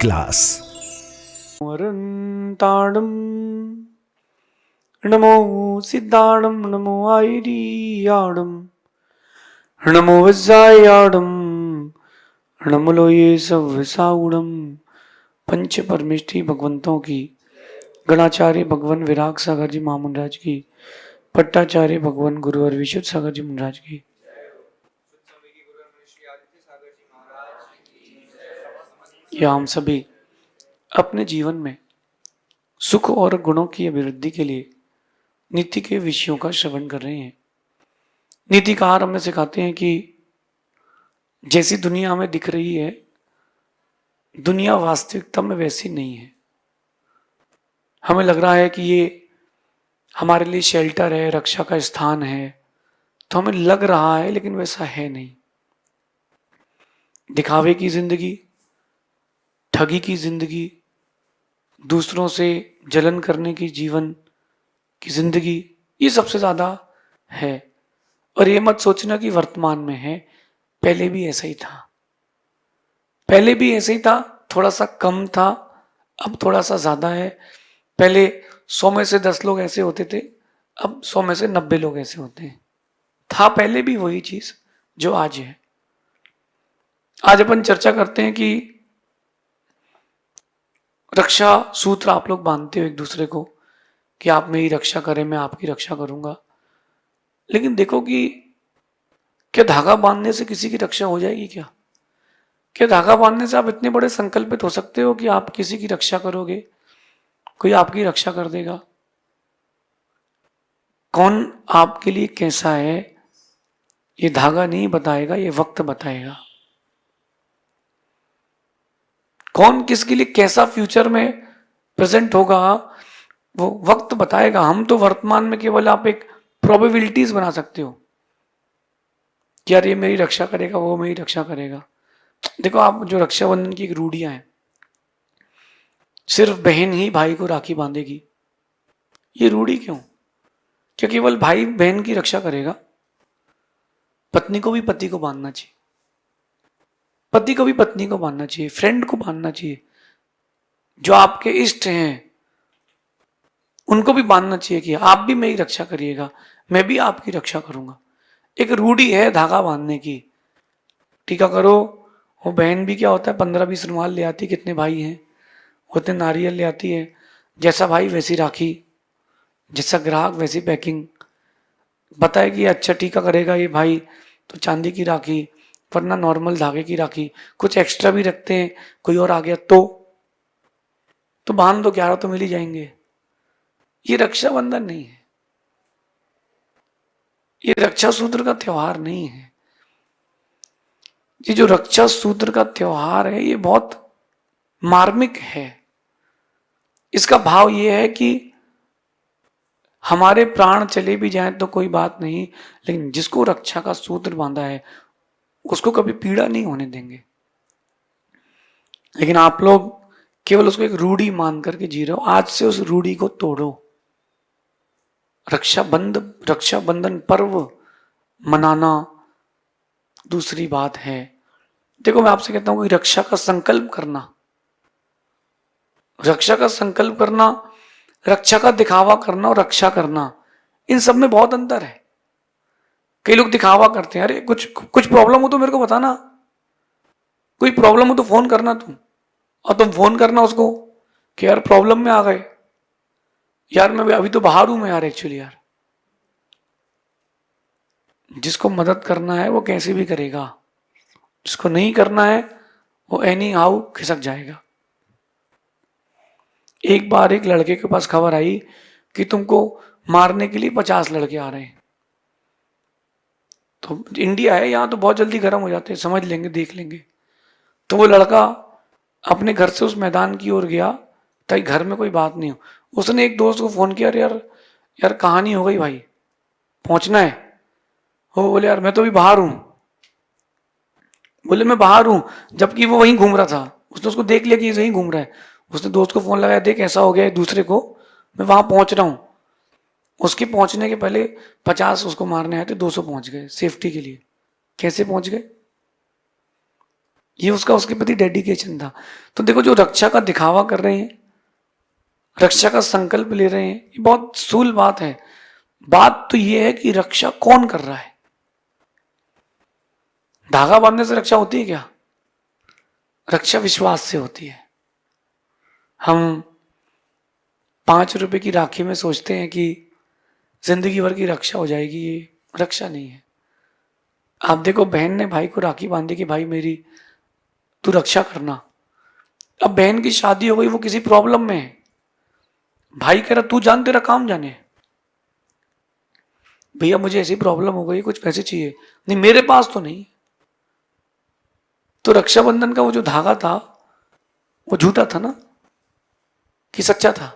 Class. वरन्ताडं नमो सिद्धाडं नमो आयरियाडं नमो वज्रायाडं नमो लोये सव्यसाउडं। पंच परमेष्ठी भगवंतों की, गणाचार्य भगवान विराग सागर जी महामंडराज की, पट्टाचार्य भगवान गुरुवर विशुद्ध सागर जी महाराज की, या हम सभी अपने जीवन में सुख और गुणों की अभिवृद्धि के लिए नीति के विषयों का श्रवण कर रहे हैं। नीतिकार हमें सिखाते हैं कि जैसी दुनिया हमें दिख रही है, दुनिया वास्तविकता में वैसी नहीं है। हमें लग रहा है कि ये हमारे लिए शेल्टर है, रक्षा का स्थान है, तो हमें लग रहा है, लेकिन वैसा है नहीं। दिखावे की जिंदगी, ठगी की जिंदगी, दूसरों से जलन करने की जीवन की जिंदगी, ये सबसे ज्यादा है। और ये मत सोचना कि वर्तमान में है, पहले भी ऐसा ही था। पहले भी ऐसे ही था, थोड़ा सा कम था, अब थोड़ा सा ज्यादा है। पहले 100 में से 10 लोग ऐसे होते थे, अब 100 में से 90 लोग ऐसे होते हैं। था पहले भी वही चीज जो आज है। आज अपन चर्चा करते हैं कि रक्षा सूत्र आप लोग बांधते हो एक दूसरे को कि आप मेरी रक्षा करें, मैं आपकी रक्षा करूंगा। लेकिन देखो कि क्या धागा बांधने से किसी की रक्षा हो जाएगी? क्या धागा बांधने से आप इतने बड़े संकल्पित हो सकते हो कि आप किसी की रक्षा करोगे, कोई आपकी रक्षा कर देगा? कौन आपके लिए कैसा है ये धागा नहीं बताएगा, ये वक्त बताएगा। कौन किसके लिए कैसा फ्यूचर में प्रेजेंट होगा, वो वक्त बताएगा। हम तो वर्तमान में केवल आप एक प्रोबेबिलिटीज बना सकते हो कि यार ये मेरी रक्षा करेगा, वो मेरी रक्षा करेगा। देखो, आप जो रक्षाबंधन की एक रूढ़ियां हैं, सिर्फ बहन ही भाई को राखी बांधेगी, ये रूढ़ी क्यों? क्या केवल भाई बहन की रक्षा करेगा? पत्नी को भी पति को बांधना चाहिए, पति को भी पत्नी को बांधना चाहिए, फ्रेंड को बांधना चाहिए, जो आपके इष्ट हैं उनको भी बांधना चाहिए कि आप भी मेरी रक्षा करिएगा, मैं भी आपकी रक्षा करूंगा। एक रूढ़ी है धागा बांधने की। टीका करो, वो बहन भी क्या होता है 15-20 रुमाल ले आती, कितने भाई हैं उतने नारियल ले आती है। जैसा भाई वैसी राखी, जैसा ग्राहक वैसी पैकिंग। बताए कि अच्छा टीका करेगा ये भाई तो चांदी की राखी, वरना नॉर्मल धागे की राखी। कुछ एक्स्ट्रा भी रखते हैं, कोई और आ गया तो बांध दो, 11 तो मिल ही जाएंगे। ये रक्षाबंधन नहीं है, ये रक्षा सूत्र का त्योहार नहीं है। ये जो रक्षा सूत्र का त्योहार है ये बहुत मार्मिक है। इसका भाव ये है कि हमारे प्राण चले भी जाएं तो कोई बात नहीं, लेकिन जिसको रक्षा का सूत्र बांधा है उसको कभी पीड़ा नहीं होने देंगे। लेकिन आप लोग केवल उसको एक रूढ़ी मान करके जी रहे हो। आज से उस रूढ़ी को तोड़ो। रक्षाबंधन पर्व मनाना दूसरी बात है। देखो, मैं आपसे कहता हूं कि रक्षा का संकल्प करना, रक्षा का संकल्प करना, रक्षा का दिखावा करना और रक्षा करना, इन सब में बहुत अंतर है। कई लोग दिखावा करते हैं, अरे कुछ प्रॉब्लम हो तो मेरे को बताना, कोई प्रॉब्लम हो तो फोन करना तुम, और तुम फोन करना उसको कि यार प्रॉब्लम में आ गए, यार मैं अभी तो बाहर हूं मैं यार, एक्चुअली यार। जिसको मदद करना है वो कैसे भी करेगा, जिसको नहीं करना है वो एनी हाउ खिसक जाएगा। एक बार एक लड़के के पास खबर आई कि तुमको मारने के लिए 50 लड़के आ रहे हैं। तो इंडिया है, यहां तो बहुत जल्दी गर्म हो जाते हैं, समझ लेंगे, देख लेंगे। तो वो लड़का अपने घर से उस मैदान की ओर गया ताकि घर में कोई बात नहीं हो। उसने एक दोस्त को फोन किया, यार यार कहानी हो गई भाई, पहुंचना है। वो बोले यार मैं तो अभी बाहर हूं। बोले मैं बाहर हूं, जबकि वो वहीं घूम रहा था। उसने उसको देख लिया कि वहीं घूम रहा है। उसने दोस्त को फोन लगाया, देख ऐसा हो गया है दूसरे को, मैं वहां पहुंच रहा हूं। उसके पहुंचने के पहले 50 उसको मारने आए थे, 200 पहुंच गए सेफ्टी के लिए। कैसे पहुंच गए? ये उसका उसके प्रति डेडिकेशन था। तो देखो, जो रक्षा का दिखावा कर रहे हैं, रक्षा का संकल्प ले रहे हैं, ये बहुत स्थूल बात है। बात तो ये है कि रक्षा कौन कर रहा है। धागा बांधने से रक्षा होती है क्या? रक्षा विश्वास से होती है। हम 5 रुपए की राखी में सोचते हैं कि जिंदगी भर की रक्षा हो जाएगी, ये रक्षा नहीं है। आप देखो, बहन ने भाई को राखी बांधी कि भाई मेरी तू रक्षा करना। अब बहन की शादी हो गई, वो किसी प्रॉब्लम में है, भाई कह रहा तू जान, तेरा काम जाने, भैया मुझे ऐसी प्रॉब्लम हो गई, कुछ पैसे चाहिए, नहीं मेरे पास तो नहीं। तो रक्षाबंधन का वो जो धागा था वो झूठा था ना कि सच्चा था?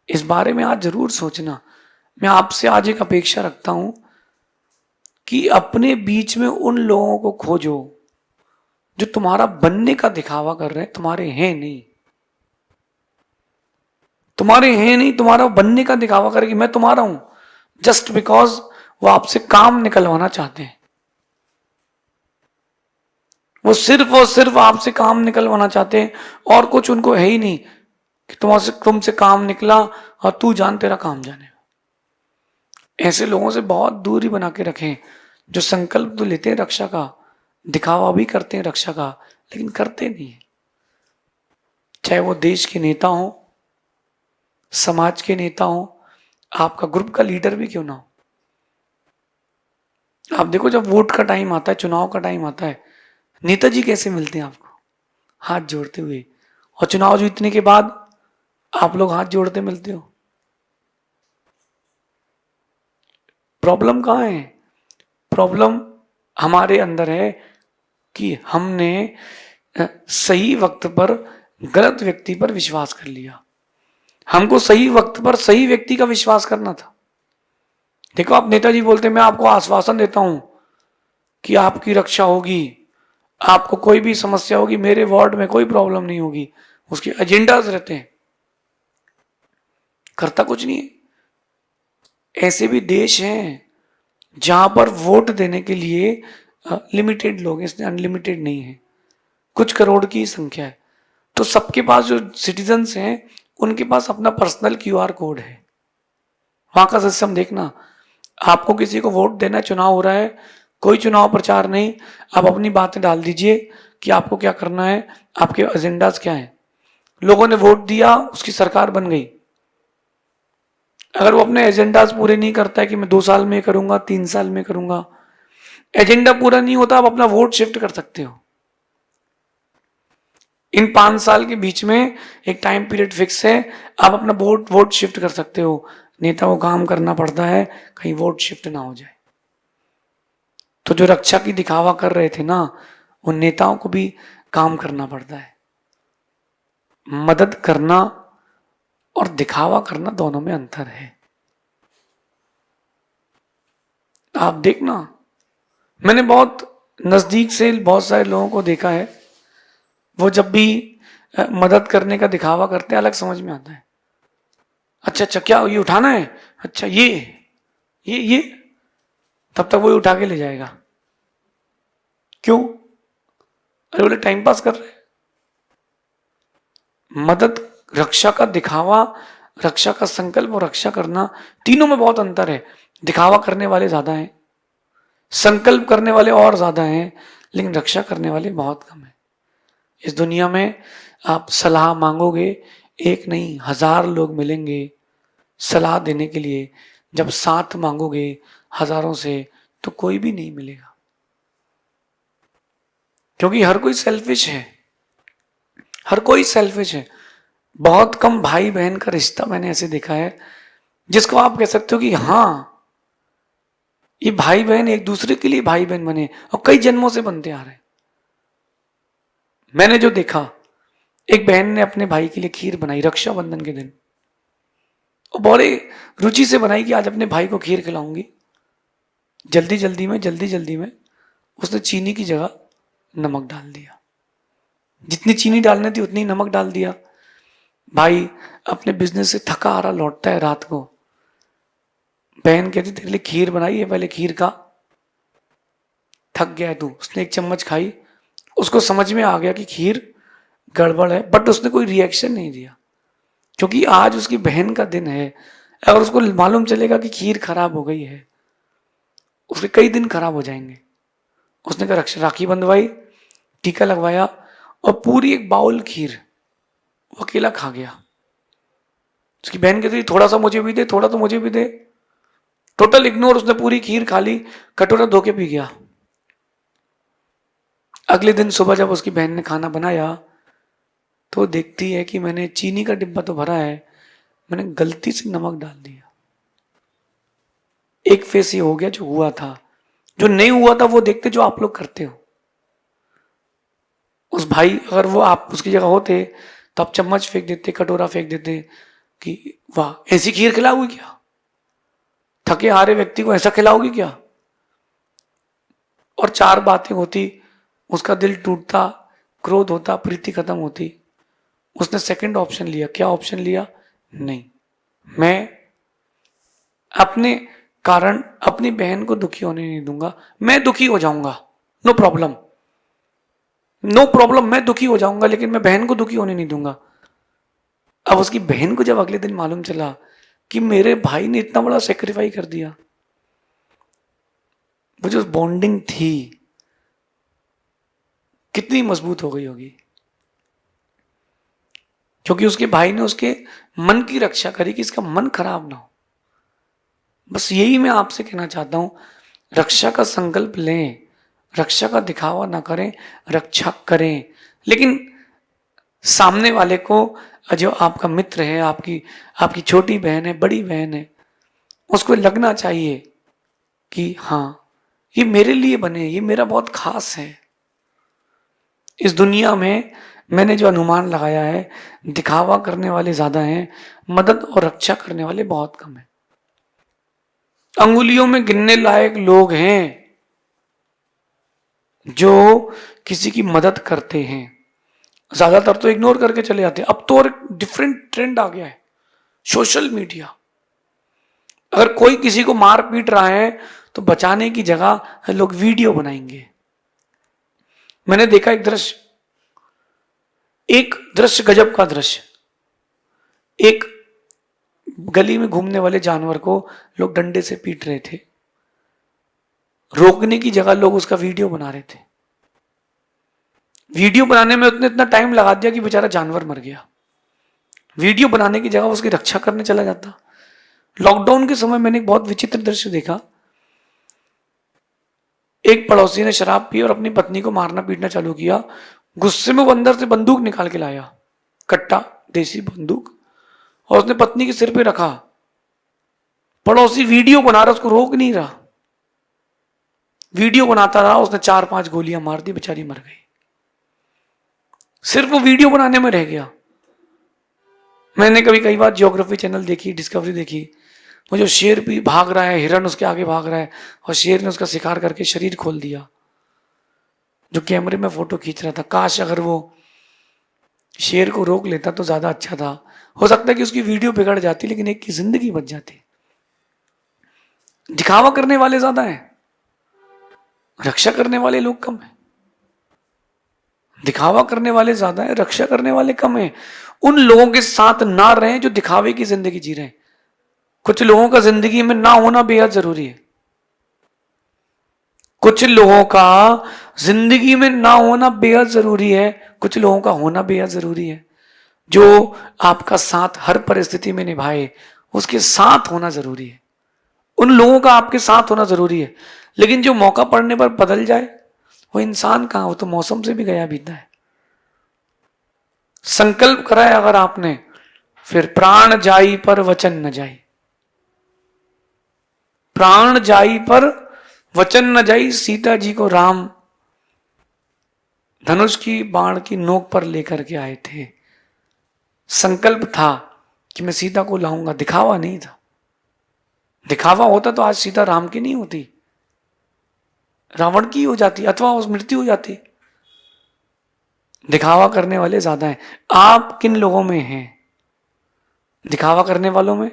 इस बारे में आज जरूर सोचना। मैं आपसे आज एक अपेक्षा रखता हूं कि अपने बीच में उन लोगों को खोजो जो तुम्हारा बनने का दिखावा कर रहे हैं, तुम्हारे हैं नहीं। तुम्हारे हैं नहीं, तुम्हारा बनने का दिखावा करे कि मैं तुम्हारा हूं, जस्ट बिकॉज वो आपसे काम निकलवाना चाहते हैं। वो सिर्फ और सिर्फ आपसे काम निकलवाना चाहते हैं, और कुछ उनको है ही नहीं कि तुमसे काम निकला और तू जान, तेरा काम जाने। ऐसे लोगों से बहुत दूरी बना के रखें, जो संकल्प तो लेते हैं रक्षा का, दिखावा भी करते हैं रक्षा का, लेकिन करते नहीं है। चाहे वो देश के नेता हो, समाज के नेता हो, आपका ग्रुप का लीडर भी क्यों ना हो। आप देखो, जब वोट का टाइम आता है, चुनाव का टाइम आता है, नेताजी कैसे मिलते हैं आपको? हाथ जोड़ते हुए। और चुनाव जीतने के बाद आप लोग हाथ जोड़ते मिलते हो। प्रॉब्लम कहाँ है? प्रॉब्लम हमारे अंदर है कि हमने सही वक्त पर गलत व्यक्ति पर विश्वास कर लिया। हमको सही वक्त पर सही व्यक्ति का विश्वास करना था। देखो, आप नेताजी बोलते मैं आपको आश्वासन देता हूं कि आपकी रक्षा होगी, आपको कोई भी समस्या होगी, मेरे वार्ड में कोई प्रॉब्लम नहीं होगी। उसके एजेंडाज रहते हैं, करता कुछ नहीं है। ऐसे भी देश हैं जहां पर वोट देने के लिए लिमिटेड लोग हैं, इसमें अनलिमिटेड नहीं है, कुछ करोड़ की संख्या है। तो सबके पास जो सिटीजन्स हैं उनके पास अपना पर्सनल क्यूआर कोड है। वहां का सिस्टम देखना, आपको किसी को वोट देना है, चुनाव हो रहा है, कोई चुनाव प्रचार नहीं, आप अपनी बातें डाल दीजिए कि आपको क्या करना है, आपके एजेंडाज क्या हैं। लोगों ने वोट दिया, उसकी सरकार बन गई। अगर वो अपने एजेंडाज पूरे नहीं करता है कि मैं 2 साल में करूंगा, 3 साल में करूंगा, एजेंडा पूरा नहीं होता, आप अपना वोट शिफ्ट कर सकते हो। इन 5 साल के बीच में एक टाइम पीरियड फिक्स है, आप अपना वोट शिफ्ट कर सकते हो। नेता को काम करना पड़ता है कहीं वोट शिफ्ट ना हो जाए। तो जो रक्षा की दिखावा कर रहे थे ना, उन नेताओं को भी काम करना पड़ता है। मदद करना और दिखावा करना दोनों में अंतर है। आप देखना, मैंने बहुत नजदीक से बहुत सारे लोगों को देखा है, वो जब भी मदद करने का दिखावा करते हैं, अलग समझ में आता है। अच्छा अच्छा, क्या ये उठाना है, अच्छा ये तब तक वो उठा के ले जाएगा। क्यों? अरे बोले टाइम पास कर रहे हैं। मदद, रक्षा का दिखावा, रक्षा का संकल्प और रक्षा करना, तीनों में बहुत अंतर है। दिखावा करने वाले ज्यादा हैं, संकल्प करने वाले और ज्यादा हैं, लेकिन रक्षा करने वाले बहुत कम है। इस दुनिया में आप सलाह मांगोगे, एक नहीं 1000 लोग मिलेंगे सलाह देने के लिए। जब साथ मांगोगे हजारों से, तो कोई भी नहीं मिलेगा, क्योंकि हर कोई सेल्फिश है, हर कोई सेल्फिश है। बहुत कम भाई बहन का रिश्ता मैंने ऐसे देखा है जिसको आप कह सकते हो कि हाँ, ये भाई बहन एक दूसरे के लिए भाई बहन बने और कई जन्मों से बनते आ रहे हैं। मैंने जो देखा, एक बहन ने अपने भाई के लिए खीर बनाई रक्षाबंधन के दिन, और बड़े रुचि से बनाई कि आज अपने भाई को खीर खिलाऊंगी। जल्दी जल्दी में उसने चीनी की जगह नमक डाल दिया। जितनी चीनी डालनी थी उतनी नमक डाल दिया। भाई अपने बिजनेस से थका आ रहा लौटता है रात को, बहन कहती तेरे लिए खीर बनाई है, पहले खीर खा, थक गया है तू। उसने एक चम्मच खाई, उसको समझ में आ गया कि खीर गड़बड़ है, बट उसने कोई रिएक्शन नहीं दिया, क्योंकि आज उसकी बहन का दिन है। अगर उसको मालूम चलेगा कि खीर खराब हो गई है, उसके कई दिन खराब हो जाएंगे। उसने कहा राखी बंधवाई, टीका लगवाया, और पूरी एक बाउल खीर वो अकेला खा गया। उसकी बहन कहती थी थोड़ा सा मुझे भी दे, थोड़ा तो मुझे भी दे। टोटल इग्नोर, उसने पूरी खीर खा ली, कटोरा धो के पी गया। अगले दिन सुबह जब उसकी बहन ने खाना बनाया तो देखती है कि मैंने चीनी का डिब्बा तो भरा है, मैंने गलती से नमक डाल दिया। एक फेस ये हो गया, जो हुआ था। जो नहीं हुआ था वो देखते, जो आप लोग करते हो। उस भाई, अगर वो आप उसकी जगह होते तो आप चम्मच फेंक देते, कटोरा फेंक देते कि वाह ऐसी खीर खिलाओगी क्या, थके हारे व्यक्ति को ऐसा खिलाओगी क्या। और चार बातें होती, उसका दिल टूटता, क्रोध होता, प्रीति खत्म होती। उसने सेकंड ऑप्शन लिया। क्या ऑप्शन लिया? नहीं, मैं अपने कारण अपनी बहन को दुखी होने नहीं दूंगा, मैं दुखी हो जाऊंगा, नो प्रॉब्लम, नो प्रॉब्लम, मैं दुखी हो जाऊंगा, लेकिन मैं बहन को दुखी होने नहीं दूंगा। अब उसकी बहन को जब अगले दिन मालूम चला कि मेरे भाई ने इतना बड़ा सेक्रीफाइस कर दिया, वो जो बॉन्डिंग थी कितनी मजबूत हो गई होगी, क्योंकि उसके भाई ने उसके मन की रक्षा करी कि इसका मन खराब ना हो। बस यही मैं आपसे कहना चाहता हूं, रक्षा का संकल्प लें, रक्षा का दिखावा ना करें, रक्षा करें। लेकिन सामने वाले को, जो आपका मित्र है, आपकी आपकी छोटी बहन है, बड़ी बहन है, उसको लगना चाहिए कि हाँ ये मेरे लिए बने, ये मेरा बहुत खास है। इस दुनिया में मैंने जो अनुमान लगाया है, दिखावा करने वाले ज्यादा हैं, मदद और रक्षा करने वाले बहुत कम हैं। अंगुलियों में गिनने लायक लोग हैं जो किसी की मदद करते हैं, ज्यादातर तो इग्नोर करके चले जाते हैं। अब तो और डिफरेंट ट्रेंड आ गया है, सोशल मीडिया। अगर कोई किसी को मार पीट रहा है तो बचाने की जगह लोग वीडियो बनाएंगे। मैंने देखा एक दृश्य गजब का दृश्य। एक गली में घूमने वाले जानवर को लोग डंडे से पीट रहे थे, रोकने की जगह लोग उसका वीडियो बना रहे थे। वीडियो बनाने में उसने इतना टाइम लगा दिया कि बेचारा जानवर मर गया। वीडियो बनाने की जगह उसकी रक्षा करने चला जाता। लॉकडाउन के समय मैंने एक बहुत विचित्र दृश्य देखा। एक पड़ोसी ने शराब पी और अपनी पत्नी को मारना पीटना चालू किया। गुस्से में वो अंदर से बंदूक निकाल के लाया, कट्टा, देसी बंदूक, और उसने पत्नी के सिर पे रखा। पड़ोसी वीडियो बना रहा, उसको रोक नहीं रहा, वीडियो बनाता रहा। उसने 4-5 गोलियां मार दी, बेचारी मर गई। सिर्फ वो वीडियो बनाने में रह गया। मैंने कई बार ज्योग्राफी चैनल देखी, डिस्कवरी देखी, वो जो शेर भी भाग रहा है, हिरन उसके आगे भाग रहा है, और शेर ने उसका शिकार करके शरीर खोल दिया। जो कैमरे में फोटो खींच रहा था, काश अगर वो शेर को रोक लेता तो ज्यादा अच्छा था। हो सकता है कि उसकी वीडियो बिगड़ जाती, लेकिन एक की जिंदगी बच जाती। दिखावा करने वाले ज्यादा हैं, रक्षा करने वाले लोग कम हैं। दिखावा करने वाले ज्यादा है, रक्षा करने वाले कम हैं। उन लोगों के साथ ना रहें जो दिखावे की जिंदगी जी रहे हैं। कुछ लोगों का जिंदगी में ना होना बेहद जरूरी है। कुछ लोगों का जिंदगी में ना होना बेहद जरूरी है, कुछ लोगों का होना बेहद जरूरी है। जो आपका साथ हर परिस्थिति में निभाए, उसके साथ होना जरूरी है। उन लोगों का आपके साथ होना जरूरी है। लेकिन जो मौका पड़ने पर बदल जाए, वो इंसान कहां, वो तो मौसम से भी गया बीता है। संकल्प करा है अगर आपने, फिर प्राण जाई पर वचन न जाई, प्राण जाई पर वचन न जाई। सीता जी को राम धनुष की बाण की नोक पर लेकर के आए थे। संकल्प था कि मैं सीता को लाऊंगा, दिखावा नहीं था। दिखावा होता तो आज सीता राम की नहीं होती, रावण की हो जाती, अथवा उस मृत्यु हो जाती। दिखावा करने वाले ज्यादा हैं। आप किन लोगों में हैं? दिखावा करने वालों में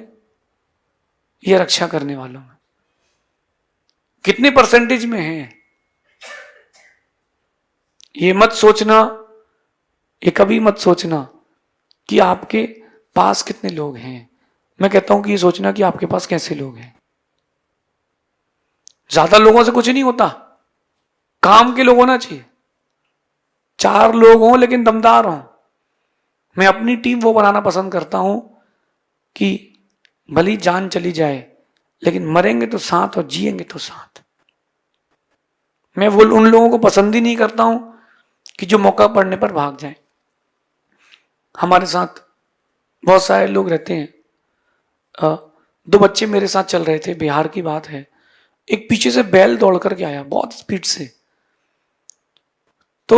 या रक्षा करने वालों में? कितने परसेंटेज में हैं? ये मत सोचना, ये कभी मत सोचना कि आपके पास कितने लोग हैं। मैं कहता हूं कि ये सोचना कि आपके पास कैसे लोग हैं। ज्यादा लोगों से कुछ नहीं होता, काम के लोग होना चाहिए। 4 लोग हों लेकिन दमदार हों। मैं अपनी टीम वो बनाना पसंद करता हूं कि भली जान चली जाए लेकिन मरेंगे तो साथ और जिएंगे तो साथ। मैं वो उन लोगों को पसंद ही नहीं करता हूं कि जो मौका पड़ने पर भाग जाएं। हमारे साथ बहुत सारे लोग रहते हैं। 2 बच्चे मेरे साथ चल रहे थे, बिहार की बात है। एक पीछे से बैल दौड़ करके आया बहुत स्पीड से, तो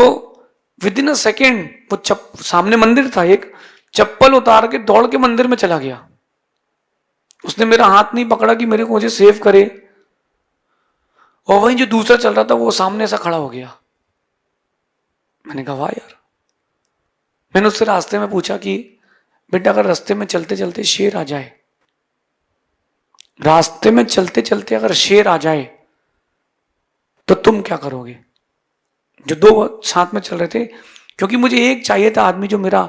विद इन अ सेकेंड वो सामने मंदिर था, एक चप्पल उतार के दौड़ के मंदिर में चला गया। उसने मेरा हाथ नहीं पकड़ा कि मेरे को मुझे सेव करे, और वहीं जो दूसरा चल रहा था वो सामने ऐसा खड़ा हो गया। मैंने कहा वाह यार। मैंने उससे रास्ते में पूछा कि बेटा अगर रास्ते में चलते चलते शेर आ जाए, रास्ते में चलते चलते अगर शेर आ जाए तो तुम क्या करोगे? जो 2 साथ में चल रहे थे, क्योंकि मुझे एक चाहिए था आदमी जो मेरा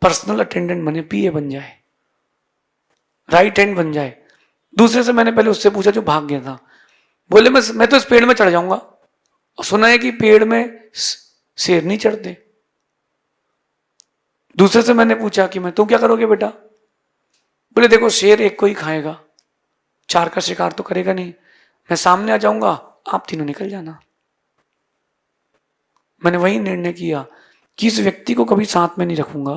पर्सनल अटेंडेंट बने, पीए बन जाए, राइट हैंड बन जाए। दूसरे से मैंने पहले उससे पूछा जो भाग गया था, बोले मैं तो इस पेड़ में चढ़ जाऊंगा, और सुना है कि पेड़ में शेर नहीं चढ़ते। दूसरे से मैंने पूछा कि मैं तुम क्या करोगे बेटा? बोले देखो शेर एक को ही खाएगा, 4 का शिकार तो करेगा नहीं। मैं सामने आ जाऊंगा, आप तीनों निकल जाना। मैंने वही निर्णय किया कि इस व्यक्ति को कभी साथ में नहीं रखूंगा,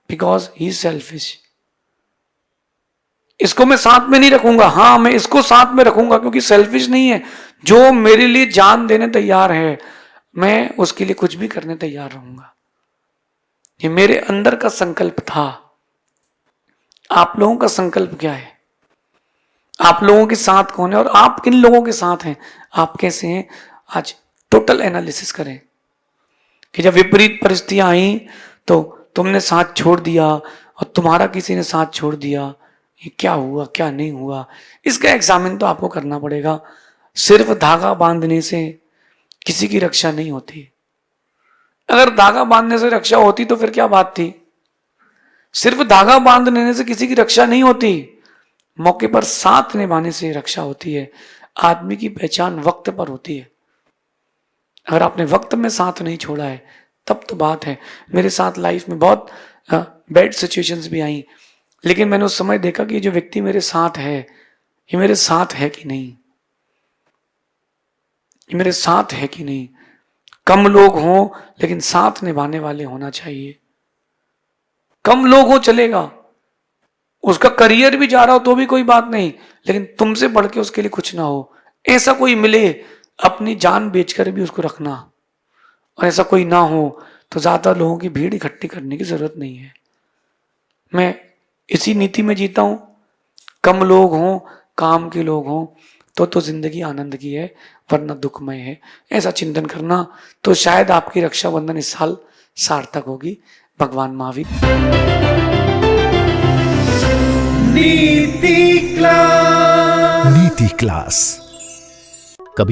बिकॉज ही इज सेल्फिश। इसको मैं साथ में नहीं रखूंगा। हाँ, मैं इसको साथ में रखूंगा क्योंकि सेल्फिश नहीं है। जो मेरे लिए जान देने तैयार है, मैं उसके लिए कुछ भी करने तैयार रहूंगा। ये मेरे अंदर का संकल्प था। आप लोगों का संकल्प क्या है? आप लोगों के साथ कौन है और आप किन लोगों के साथ हैं? आप कैसे हैं? आज टोटल एनालिसिस करें कि जब विपरीत परिस्थितियां आई तो तुमने साथ छोड़ दिया और तुम्हारा किसी ने साथ छोड़ दिया, ये क्या हुआ क्या नहीं हुआ, इसका एग्जामिन तो आपको करना पड़ेगा। सिर्फ धागा बांधने से किसी की रक्षा नहीं होती। अगर धागा बांधने से रक्षा होती तो फिर क्या बात थी? सिर्फ धागा बांध लेने से किसी की रक्षा नहीं होती, मौके पर साथ निभाने से रक्षा होती है। आदमी की पहचान वक्त पर होती है। अगर आपने वक्त में साथ नहीं छोड़ा है तब तो बात है। मेरे साथ लाइफ में बहुत बैड सिचुएशंस भी आई, लेकिन मैंने उस समय देखा कि जो व्यक्ति मेरे साथ है, ये मेरे साथ है कि नहीं, ये मेरे साथ है कि नहीं। कम लोग हों लेकिन साथ निभाने वाले होना चाहिए। कम लोग हो चलेगा, उसका करियर भी जा रहा हो तो भी कोई बात नहीं, लेकिन तुमसे बढ़ के उसके लिए कुछ ना हो, ऐसा कोई मिले, अपनी जान बेचकर भी उसको रखना। और ऐसा कोई ना हो तो ज्यादा लोगों की भीड़ इकट्ठी करने की जरूरत नहीं है। मैं इसी नीति में जीता हूं। कम लोग हों, काम के लोग हों तो जिंदगी आनंद की है, वरना दुखमय है। ऐसा चिंतन करना तो शायद आपकी रक्षाबंधन इस साल सार्थक होगी। भगवान महावीर। नीति क्लास। नीति क्लास। कभी